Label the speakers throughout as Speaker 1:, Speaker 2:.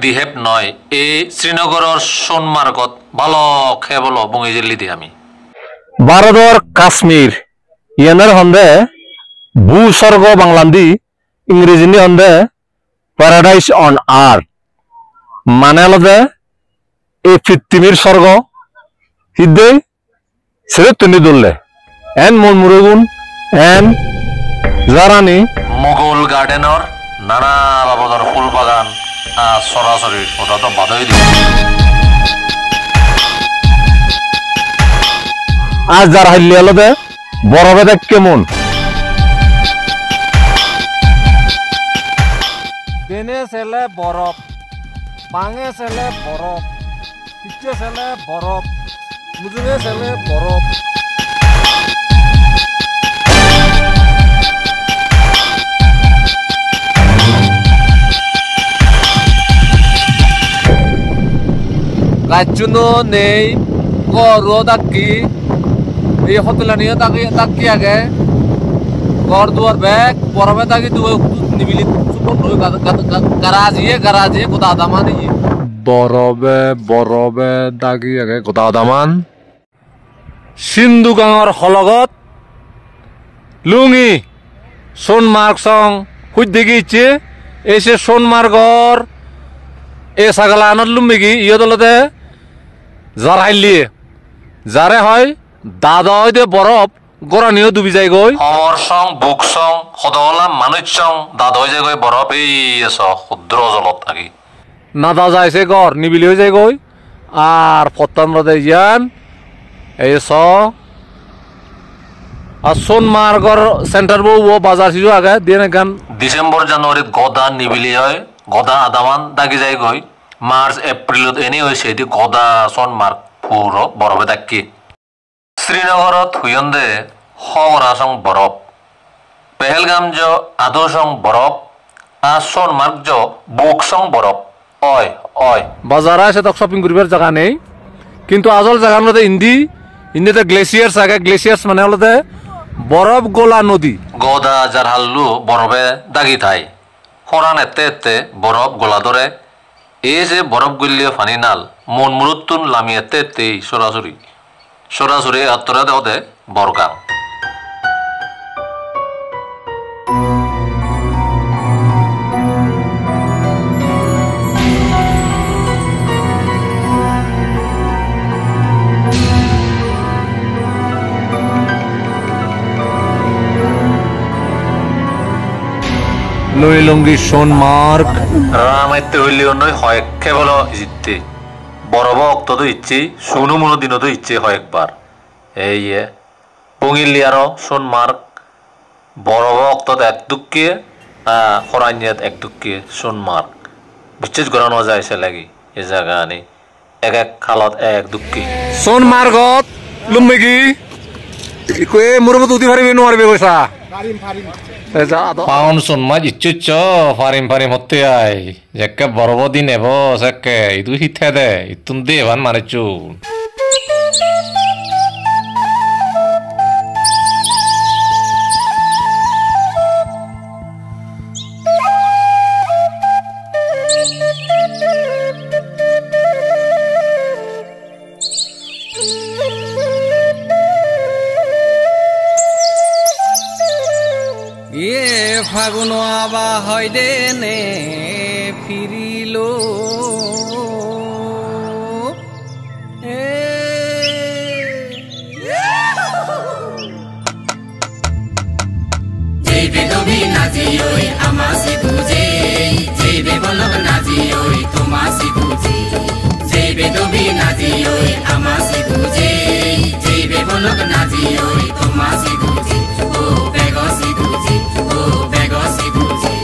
Speaker 1: দিহেপ নয় এই শ্রীনগরের সোনমার্গত ভালো খেবল বঙি জেলি দি আমি
Speaker 2: ভারতের কাশ্মীর ইয়ানের হন্দে ভূস্বর্গ বাংলান্দি ইংরেজিনি হন্দে প্যারাডাইস অন আর্থ মানে হলদে এই পৃথিবীর স্বর্গ হিদে সেরে তুনি দললে এন মন মুরগুন এন জারানি
Speaker 1: মোগল গার্ডেনর নানা বাবদর ফুল বাগান সরাসরি ওটা তো বাধাই দিই
Speaker 2: আজ যার হাইলি আলাদা বরফে দেখ কেমন
Speaker 3: দেনে ছেলে বরফ বাঙে ছেলে বরফ পিছে ছেলে বরফ মুজুরে ছেলে বরফ রাজ্যনো নেই গড় দাকি এই হোটেলানিও তাকি আগে গড় দুয়ার ব্যাগ বরফে তাকি নিবিলি গারাজিয়ে গোদা দামান
Speaker 2: বরফে দাগি আগে গোদা দামান সিন্ধু গাঁৱৰ হলগত লুঙি সোনমার্গ সং হুদ্দিগি ইচ্ছে এসে সোনমার্গর এ ছাগলা আনত লুম্বিগি ইয়ে দলতে যার হাইলিয়ে যারে হয় দাদা হয় দে বরফ গরানিও ডুবি যায় গই
Speaker 1: অমর সং বুক সং সদলা মানুষ সং দাদা হয়ে যায় গই বরফ এই ক্ষুদ্র জলত থাকি
Speaker 2: না দা যাইছে গর নিবিলি হয়ে যায় গই আর পত্তান্দ্রতে ইয়ান এই আর সোনমার্গর সেন্টার বউ ও বাজার সিজু আগে দিয়ে গান
Speaker 1: ডিসেম্বর জানুয়ারিত গদা নিবিলি হয় গদা আদামান দাগি যায় গই মার্চ এপ্রিলত এনে হয়েছে এটি গদা সোনমার্গ পুরো বরফে থাকি শ্রীনগরত হুয়ন্দে হরাসং বরফ পেহেলগাম জ আদোসং বরফ আর সোনমার্গ জ বুকসং বরফ অয় অয়
Speaker 2: বাজার আছে তক শপিং করিবার জায়গা নেই কিন্তু আসল জায়গা মধ্যে ইন্ডিতে গ্লেসিয়ার্স আগে গ্লেসিয়ার্স মানে হলতে বরফ গোলা নদী
Speaker 1: গদা যার হাল্লু বরফে দাগি থাই খরান এতে এতে বরফ গোলা ধরে এই যে বরফ গলিয়ে ফানি নাল মন মুরুত্তুন লামি এতে এতে সরাসরি আত্মরা দেওয়া বরগাং
Speaker 2: লইলঙ্গি সোনমার্গ
Speaker 1: রামাইতে হইলেও নয় হয় কেবল জিততে বরফ অক্ত তো ইচ্ছে শুনো মনো দিনও তো ইচ্ছে হয় একবার এই পঙিলিয়ার সোনমার্গ বরফ অক্ত এক দুঃখে খরানিয়াত এক দুঃখে সোনমার্গ বিচ্ছেদ করানো যায় সে লাগি এ জায়গা আনি এক এক খালত এক দুঃখে
Speaker 2: সোনমার্গত লুম্বিগি এ মুরবত উঠি পারিবি নোৱাৰিবি কৈছা পাউন সোনমাজ ইচ্ছুচ্ছ ফারিম হতে আই একে বরফ দিন এব সেকে ইদু হিথে দে ইতুন দে এবার মারেছু
Speaker 4: ফাগুন আবা হয় দেনে ফিরিল
Speaker 5: বেদবি নাজি ওই আমাসি তুজে যে বলব নাজি ওই তোমাসি তুজে যে বেদবি নাজি ওই আমাসি তুজে যে বলব নাজি ওই তোমাসি তুজে ও বেগসি তুজে ও বেগসি তুজে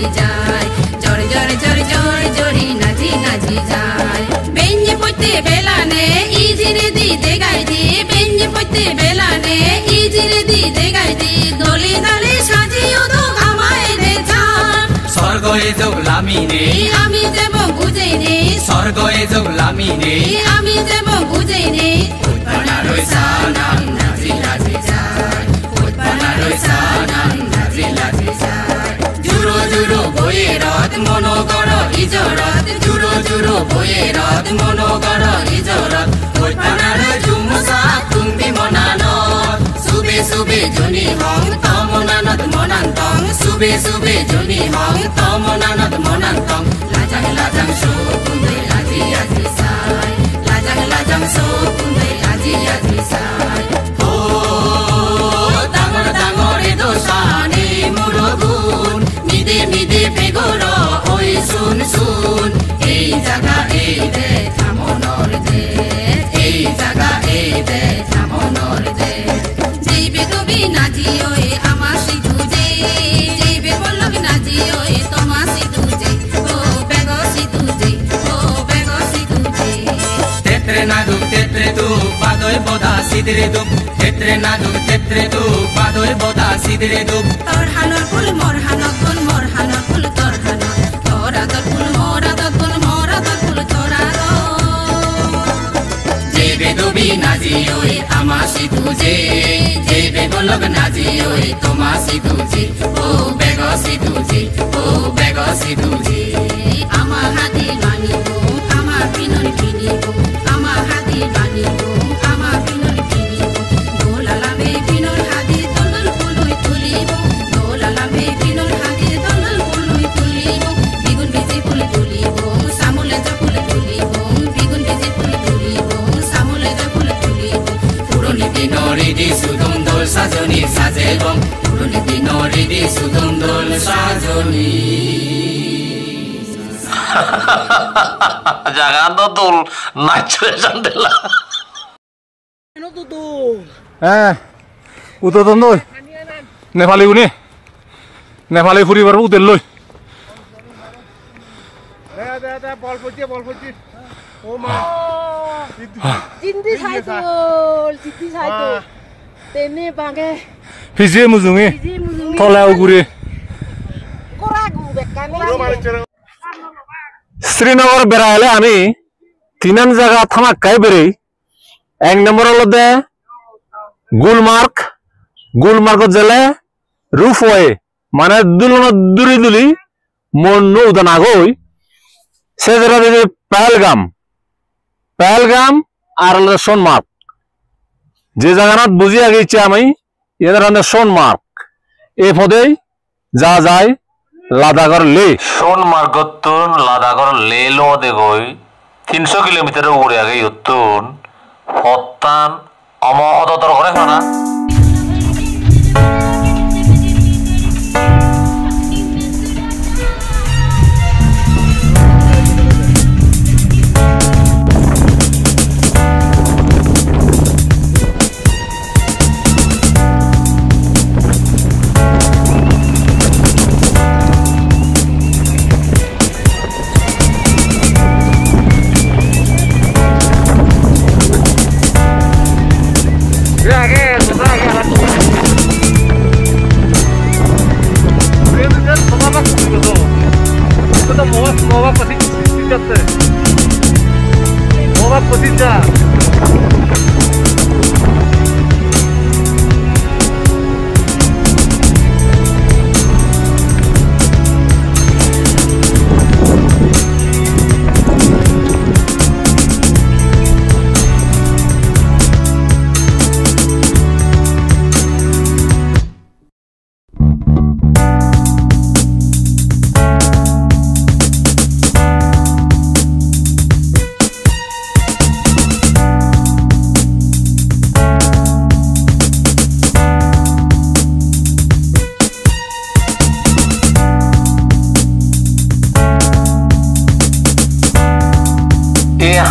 Speaker 5: নাচি যায় জর জর জর জর জরি নাচি নাচি যায় বেঞ্জে পড়তে বেলানে ইজিরে দিতে গাইদি বেঞ্জে পড়তে বেলানে ইজিরে দিতে গাইদি দলি দলে সাজিও দো আমায় রে জান
Speaker 4: স্বর্গয়ে জগলামি নে
Speaker 5: আমি যাব বুঝে নে
Speaker 4: স্বর্গয়ে জগলামি নে
Speaker 5: আমি যাব বুঝে নে
Speaker 4: উৎপন্নারই সানাম নাচি নাচি যায় উৎপন্নারই সানাম নাচি নাচি যায়
Speaker 5: জুরো জুরো বয়ে রথ মনোগর ইজরত জুরো জুরো বয়ে রথ মনোগর ইজরত
Speaker 4: উৎপন্নার জুমসা তুমি মনানত
Speaker 5: সুবে সুবে জনি হং তমনানত মনান্তং
Speaker 4: সুবে সুবে জনি হং তমনানত মনান্তং
Speaker 5: লাজাং লাজাং সো কুন্দে আজি আজি সাই লাজাং লাজাং সো কুন্দে আজি আজি সাই
Speaker 4: ও ডাঙর ডাঙর দোষানে মুরগুন নিদে নিদে বেগর ওই শুন শুন
Speaker 5: এই জায়গা এই দে থামনর দে এই জায়গা এই দে থামনর দে যেইবে তুমি নাচি ওই আমার সিধু যে যেইবে বল্লভ নাচি ওই তোমার সিধু যে ও বেগ সিধু যে ও বেগ সিধু যে
Speaker 4: তেত্রে নাদুক তেত্রে তু পাদয় বদা সিদরে দুপ তেত্রে নাদুক তেত্রে তু পাদয় বদা সিদরে দুপ
Speaker 5: তোর হানর ফুল মোর হানর ফুল মোর হানর ফুল তোর হানর তোরা তোর ফুল মোরা তোর ফুল মোরা তোর ফুল তোরা
Speaker 4: যেবে দবি নাজি ওই আমাসি তুজে যেবে বলব নাজি ওই তোমাসি তুজে ও বেগসি তুজে ও বেগসি তুজে
Speaker 5: আমার হাতে বানিব আমার পিনর কিনিব আমার হাতে বানিব আমার পিনর কিনিব দোলালামে পিনর হাতে দোলল ফুলই তুলিব দোলালামে পিনর হাতে দোলল ফুলই তুলিব বিগুন বেজে ফুল তুলিব সামলে যা ফুল তুলিব বিগুন বেজে ফুল তুলিব সামলে যা ফুল তুলিব
Speaker 4: পুরনি দিনরি দি সুদম দোল সাজনি সাজেব পুরনি দিনরি দি সুদম দোল সাজনি
Speaker 1: জাগান তো দোল নাচে জানদেলা
Speaker 2: উত্তর নই নেপালী গুনি নেপালী ফুরিবার উত্তর লই
Speaker 6: Cinti satu, cinti satu. Tene bangke,
Speaker 2: ফিজিয়ে মুজুঙি
Speaker 6: biji muzungi.
Speaker 2: থলে উগুৰি
Speaker 6: Koragu bekane.
Speaker 2: শ্রীনগর বেড়াইলে আমি তিনান জায়গা থামাক্কাই বেড়েই 1 নম্বর হলদে গুলমার্গ গুলমার্গ জেলে রুফওয়ে মানে দুলন দুরি দুলি মন নৌদান আগই সে জায়গা দিদি পেহেলগাম আর হলো সোনমার্গ যে জায়গানাত বুঝি আগেইছে আমি এদের হলো সোনমার্গ এই পদেই যা যায় লাদাখর লে
Speaker 1: সোনমার্গতুন লাদাখর লে লো দেগই 300 কিলোমিটার উপরে আগে ইউতুন হত্তান অমহদতর করে না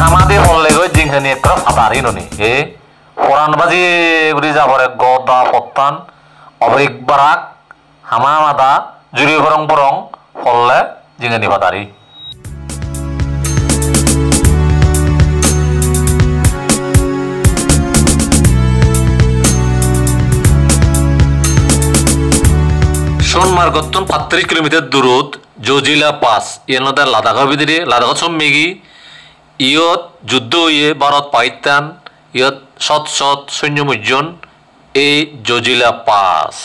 Speaker 1: হামাদের হলে গই জিংখানি একটা ফাটারি ননি এ কোরআন বাজি গুলি যাবরে গদা পত্তান অবরিক বারাক হামা মাদা জুরি বরং বরং ফললে জিঙে নিবা তারি সোনমার্গতন 35 কিলোমিটার দূরত জজিলা পাস ইয়নদা লাদাখর ভিতরে লাদাখ মেগি ইয়ত যুদ্ধ হয়ে ভারত পাকিস্তান ইয়ত শত শত সৈন্য মুজন এই জজিলা পাস